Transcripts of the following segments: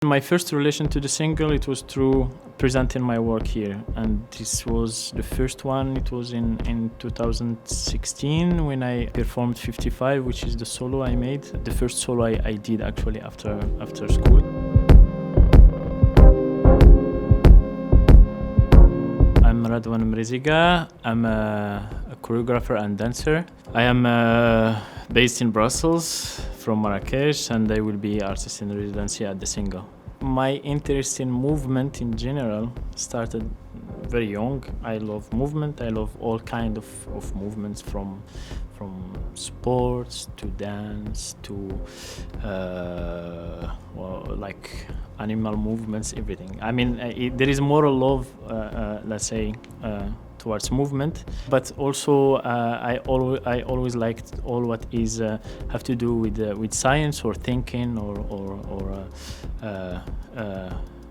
My first relation to the single, it was through presenting my work here, and this was the first one. It was in 2016 when I performed 55, which is the solo I made, the first solo I did actually after school. I'm Radouan Mriziga. I'm a choreographer and dancer. I am based in Brussels from Marrakesh, and I will be artist in residency at the SINGEL. My interest in movement in general started very young. I love movement. I love all kind of movements from sports to dance to like animal movements, everything. I mean, there is more love, let's say, towards movement, but also I always liked all what is have to do with science or thinking or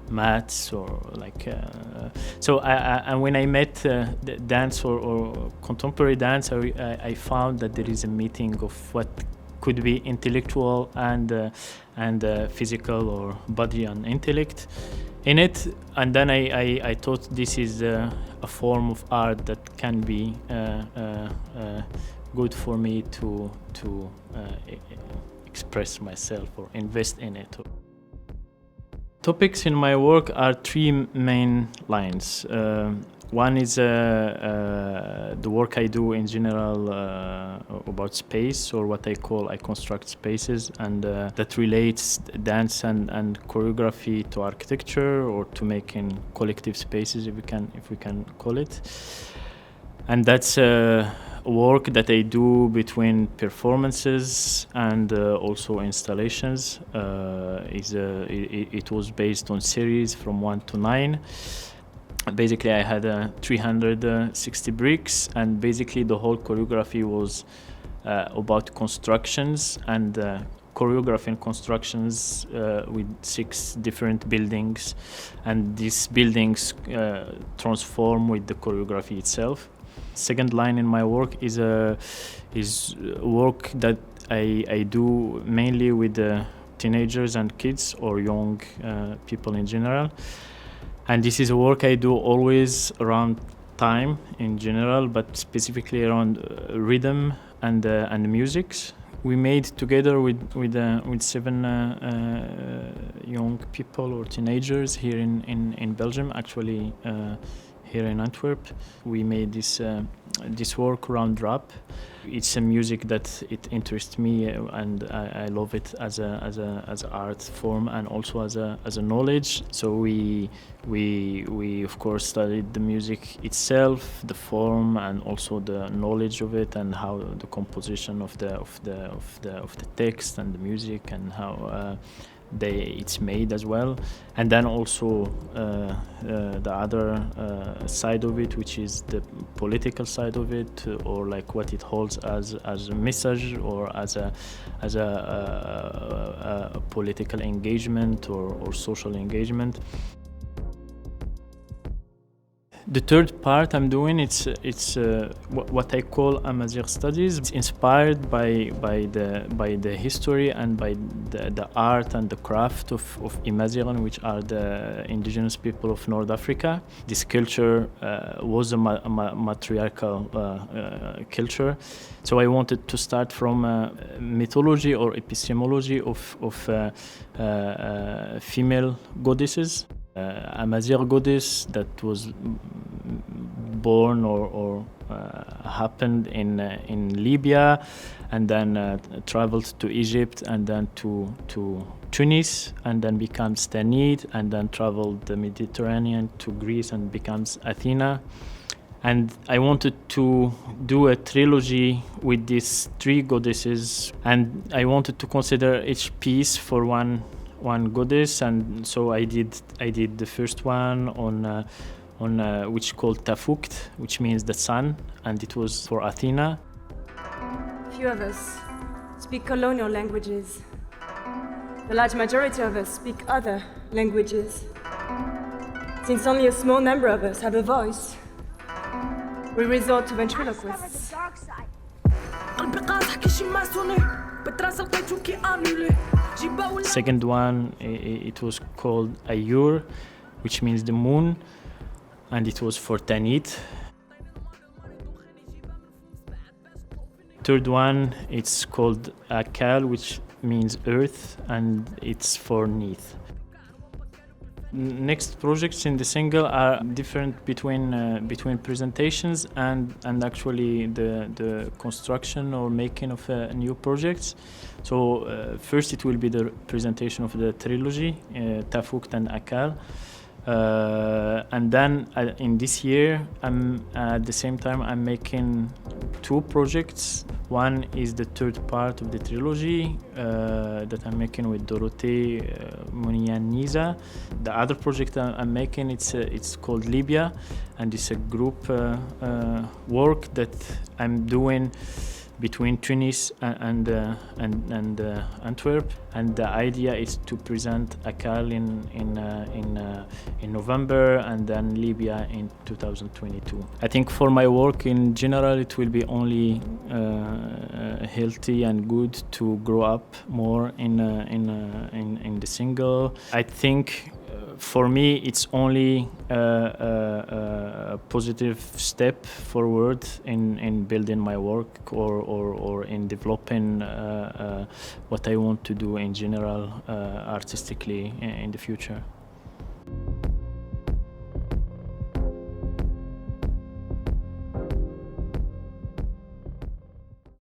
maths or like so. And when I met the dance or contemporary dance, I found that there is a meeting of what could be intellectual and physical, or body and intellect in it. And then I thought this is a form of art that can be good for me to express myself or invest in it. Topics in my work are three main lines. One is the work I do in general about space, or what I construct spaces, and that relates dance and choreography to architecture, or to making collective spaces, if we can call it. And that's work that I do between performances and also installations. It was based on series from 1 to 9. Basically, I had 360 bricks, and basically the whole choreography was about constructions and choreographing constructions with 6 different buildings, and these buildings transform with the choreography itself. Second line in my work is work that I do mainly with teenagers and kids, or young people in general. And this is a work I do always around time in general, but specifically around rhythm and music. We made together with 7 young people or teenagers here in Belgium, actually here in Antwerp. We made this work around rap. It's a music that it interests me, and I love it as a art form, and also as a knowledge. So we of course studied the music itself, the form, and also the knowledge of it, and how the composition of the text and the music, and how it's made as well. And then also the other side of it, which is the political side of it, or like what it holds as a message, or as a political engagement or social engagement. The third part I'm doing, it's what I call Amazigh studies. It's inspired by the history and by the art and the craft of Amazigh, which are the indigenous people of North Africa. This culture was a matriarchal culture, so I wanted to start from mythology or epistemology of female goddesses. Amazigh goddess that was born or happened in Libya, and then traveled to Egypt, and then to Tunis, and then becomes Tanit, and then traveled the Mediterranean to Greece and becomes Athena. And I wanted to do a trilogy with these 3 goddesses, and I wanted to consider each piece for one goddess. And so I did the first one on which called Tafukt, which means the sun, and it was for Athena. Few of us speak colonial languages. The large majority of us speak other languages. Since only a small number of us have a voice, we resort to ventriloquists. قلبي قاصح كي شي ماسوني بتراس لقيتو كي انولي Second one, it was called Ayur, which means the moon, and it was for Tanit. Third one, it's called Akal, which means earth, and it's for Neith. Next projects in the single are different between presentations and actually the construction or making of new projects. So first it will be the presentation of the trilogy, Tafukt and Akal. And then in this year, at the same time, I'm making two projects. One is the third part of the trilogy that I'm making with Dorothée Munianiza. The other project I'm making, it's called Libya, and it's a group work that I'm doing between Tunis and Antwerp, and the idea is to present Akal in November and then Libya in 2022. I think for my work in general, it will be only healthy and good to grow up more in the single. I think. For me, it's only a positive step forward in building my work or in developing what I want to do in general artistically in the future.